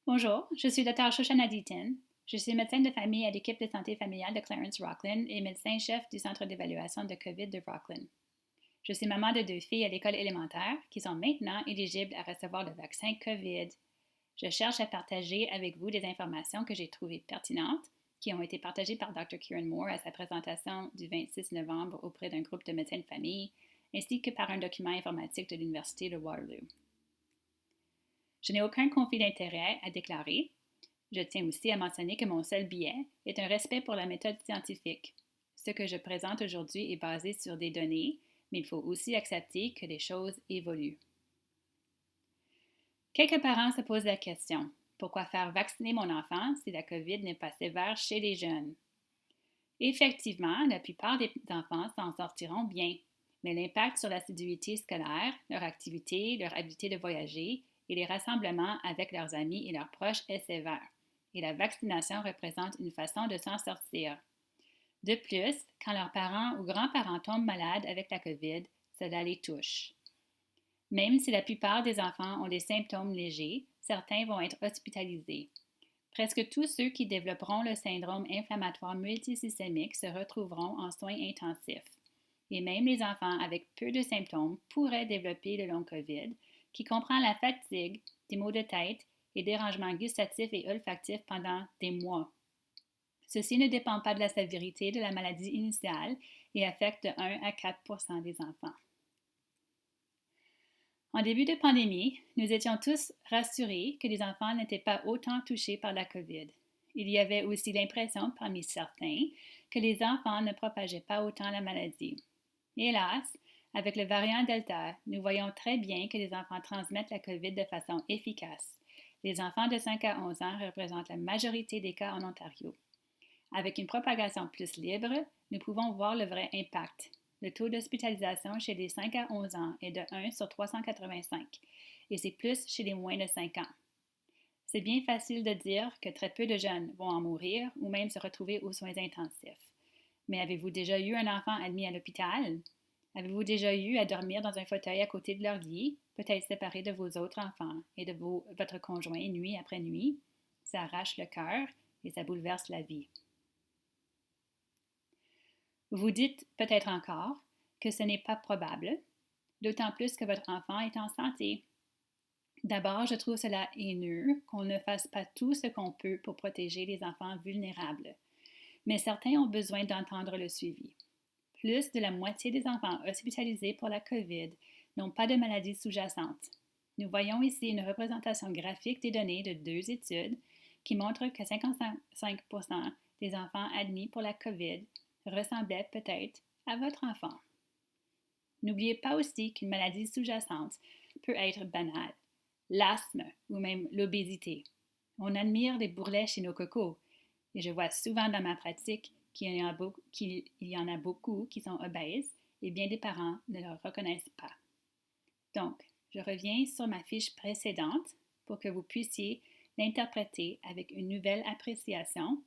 Bonjour, je suis Dr. Shoshana Deaton. Je suis médecin de famille à l'équipe de santé familiale de Clarence Rockland et médecin-chef du centre d'évaluation de COVID de Rockland. Je suis maman de deux filles à l'école élémentaire qui sont maintenant éligibles à recevoir le vaccin COVID. Je cherche à partager avec vous des informations que j'ai trouvées pertinentes, qui ont été partagées par Dr. Kieran Moore à sa présentation du 26 novembre auprès d'un groupe de médecins de famille, ainsi que par un document informatique de l'Université de Waterloo. Je n'ai aucun conflit d'intérêt à déclarer. Je tiens aussi à mentionner que mon seul biais est un respect pour la méthode scientifique. Ce que je présente aujourd'hui est basé sur des données, mais il faut aussi accepter que les choses évoluent. Quelques parents se posent la question, pourquoi faire vacciner mon enfant si la COVID n'est pas sévère chez les jeunes? Effectivement, la plupart des enfants s'en sortiront bien, mais l'impact sur l'assiduité scolaire, leur activité, leur habileté de voyager et les rassemblements avec leurs amis et leurs proches est sévère, et la vaccination représente une façon de s'en sortir. De plus, quand leurs parents ou grands-parents tombent malades avec la COVID, cela les touche. Même si la plupart des enfants ont des symptômes légers, certains vont être hospitalisés. Presque tous ceux qui développeront le syndrome inflammatoire multisystémique se retrouveront en soins intensifs. Et même les enfants avec peu de symptômes pourraient développer le long COVID, qui comprend la fatigue, des maux de tête et dérangements gustatifs et olfactifs pendant des mois. Ceci ne dépend pas de la sévérité de la maladie initiale et affecte de 1 à 4 des enfants. En début de pandémie, nous étions tous rassurés que les enfants n'étaient pas autant touchés par la COVID. Il y avait aussi l'impression parmi certains que les enfants ne propageaient pas autant la maladie. Hélas, avec le variant Delta, nous voyons très bien que les enfants transmettent la COVID de façon efficace. Les enfants de 5 à 11 ans représentent la majorité des cas en Ontario. Avec une propagation plus libre, nous pouvons voir le vrai impact. Le taux d'hospitalisation chez les 5 à 11 ans est de 1 sur 385 et c'est plus chez les moins de 5 ans. C'est bien facile de dire que très peu de jeunes vont en mourir ou même se retrouver aux soins intensifs. Mais avez-vous déjà eu un enfant admis à l'hôpital? Avez-vous déjà eu à dormir dans un fauteuil à côté de leur lit, peut-être séparé de vos autres enfants et de votre conjoint nuit après nuit? Ça arrache le cœur et ça bouleverse la vie. Vous dites peut-être encore que ce n'est pas probable, d'autant plus que votre enfant est en santé. D'abord, je trouve cela haineux qu'on ne fasse pas tout ce qu'on peut pour protéger les enfants vulnérables. Mais certains ont besoin d'entendre le suivi. Plus de la moitié des enfants hospitalisés pour la COVID n'ont pas de maladie sous-jacente. Nous voyons ici une représentation graphique des données de deux études qui montrent que 55 des enfants admis pour la COVID ressemblaient peut-être à votre enfant. N'oubliez pas aussi qu'une maladie sous-jacente peut être banale, l'asthme ou même l'obésité. On admire les bourrelets chez nos cocos et je vois souvent dans ma pratique qu'il y en a beaucoup qui sont obèses et bien des parents ne le reconnaissent pas. Donc, je reviens sur ma fiche précédente pour que vous puissiez l'interpréter avec une nouvelle appréciation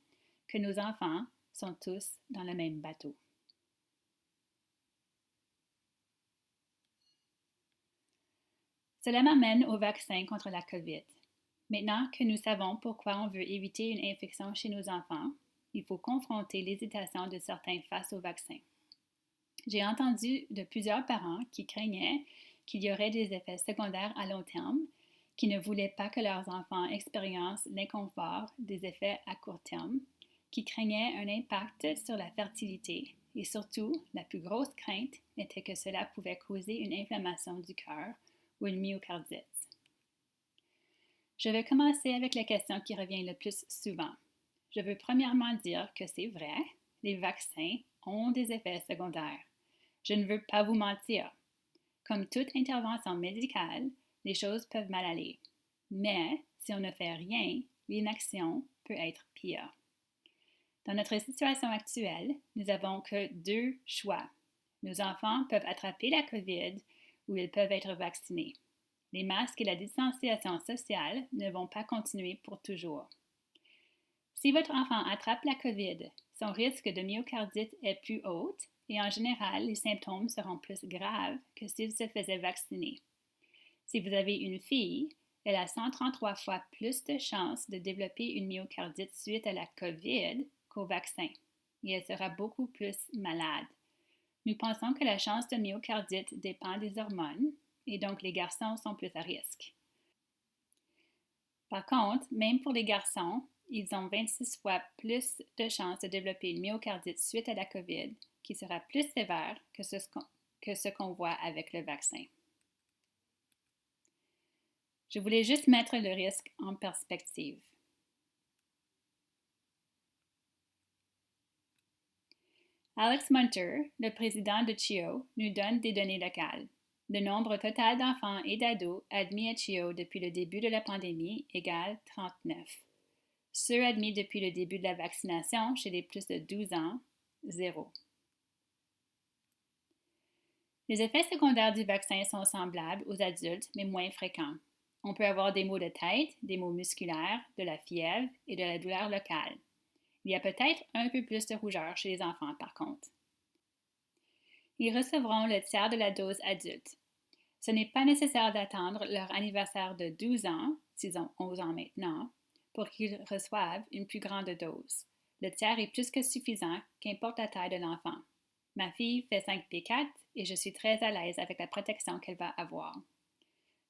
que nos enfants sont tous dans le même bateau. Cela m'amène au vaccin contre la COVID. Maintenant que nous savons pourquoi on veut éviter une infection chez nos enfants, il faut confronter l'hésitation de certains face au vaccin. J'ai entendu de plusieurs parents qui craignaient qu'il y aurait des effets secondaires à long terme, qui ne voulaient pas que leurs enfants expériencent l'inconfort des effets à court terme, qui craignaient un impact sur la fertilité et surtout, la plus grosse crainte était que cela pouvait causer une inflammation du cœur ou une myocardite. Je vais commencer avec la question qui revient le plus souvent. Je veux premièrement dire que c'est vrai, les vaccins ont des effets secondaires. Je ne veux pas vous mentir. Comme toute intervention médicale, les choses peuvent mal aller. Mais si on ne fait rien, l'inaction peut être pire. Dans notre situation actuelle, nous n'avons que deux choix. Nos enfants peuvent attraper la COVID ou ils peuvent être vaccinés. Les masques et la distanciation sociale ne vont pas continuer pour toujours. Si votre enfant attrape la COVID, son risque de myocardite est plus haut et en général, les symptômes seront plus graves que s'il se faisait vacciner. Si vous avez une fille, elle a 133 fois plus de chances de développer une myocardite suite à la COVID qu'au vaccin et elle sera beaucoup plus malade. Nous pensons que la chance de myocardite dépend des hormones et donc les garçons sont plus à risque. Par contre, même pour les garçons, ils ont 26 fois plus de chances de développer une myocardite suite à la COVID qui sera plus sévère que ce qu'on voit avec le vaccin. Je voulais juste mettre le risque en perspective. Alex Munter, le président de CHEO, nous donne des données locales. Le nombre total d'enfants et d'ados admis à CHEO depuis le début de la pandémie égale 39. Ceux admis depuis le début de la vaccination chez les plus de 12 ans, 0. Les effets secondaires du vaccin sont semblables aux adultes, mais moins fréquents. On peut avoir des maux de tête, des maux musculaires, de la fièvre et de la douleur locale. Il y a peut-être un peu plus de rougeur chez les enfants, par contre. Ils recevront le tiers de la dose adulte. Ce n'est pas nécessaire d'attendre leur anniversaire de 12 ans, s'ils ont 11 ans maintenant, pour qu'ils reçoivent une plus grande dose. Le tiers est plus que suffisant, qu'importe la taille de l'enfant. Ma fille fait 5 pieds 4 et je suis très à l'aise avec la protection qu'elle va avoir.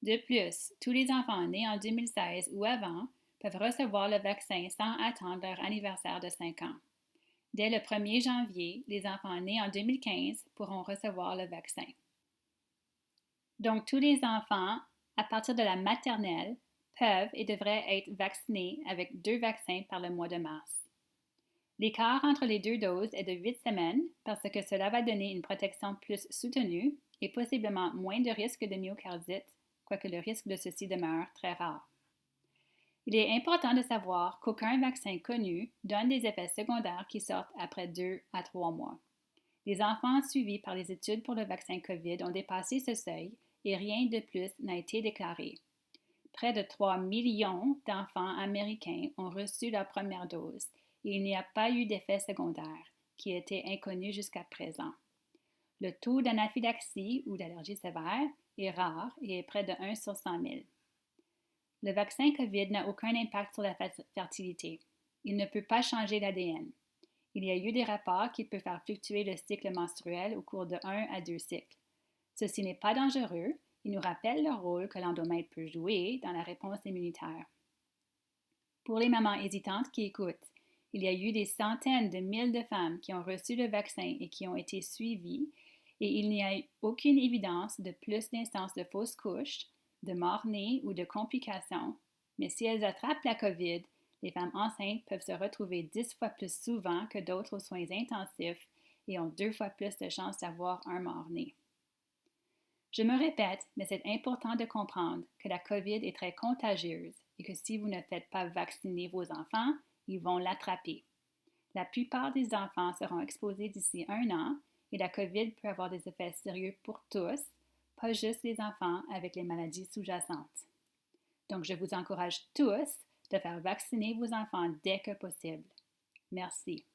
De plus, tous les enfants nés en 2016 ou avant peuvent recevoir le vaccin sans attendre leur anniversaire de 5 ans. Dès le 1er janvier, les enfants nés en 2015 pourront recevoir le vaccin. Donc, tous les enfants, à partir de la maternelle, peuvent et devraient être vaccinés avec 2 vaccins par le mois de mars. L'écart entre les 2 doses est de 8 semaines parce que cela va donner une protection plus soutenue et possiblement moins de risque de myocardite, quoique le risque de ceci demeure très rare. Il est important de savoir qu'aucun vaccin connu donne des effets secondaires qui sortent après 2 à 3 mois. Les enfants suivis par les études pour le vaccin COVID ont dépassé ce seuil et rien de plus n'a été déclaré. Près de 3 millions d'enfants américains ont reçu leur première dose et il n'y a pas eu d'effet secondaire, qui était inconnu jusqu'à présent. Le taux d'anaphylaxie ou d'allergie sévère est rare et est près de 1 sur 100 000. Le vaccin COVID n'a aucun impact sur la fertilité. Il ne peut pas changer l'ADN. Il y a eu des rapports qu'il peut faire fluctuer le cycle menstruel au cours de 1 à 2 cycles. Ceci n'est pas dangereux et nous rappelle le rôle que l'endomètre peut jouer dans la réponse immunitaire. Pour les mamans hésitantes qui écoutent, il y a eu des centaines de milliers de femmes qui ont reçu le vaccin et qui ont été suivies, et il n'y a aucune évidence de plus d'instances de fausses couches, de morts-nés ou de complications, mais si elles attrapent la COVID, les femmes enceintes peuvent se retrouver 10 fois plus souvent que d'autres aux soins intensifs et ont 2 fois plus de chances d'avoir un mort-né. Je me répète, mais c'est important de comprendre que la COVID est très contagieuse et que si vous ne faites pas vacciner vos enfants, ils vont l'attraper. La plupart des enfants seront exposés d'ici 1 an et la COVID peut avoir des effets sérieux pour tous, pas juste les enfants avec les maladies sous-jacentes. Donc, je vous encourage tous de faire vacciner vos enfants dès que possible. Merci.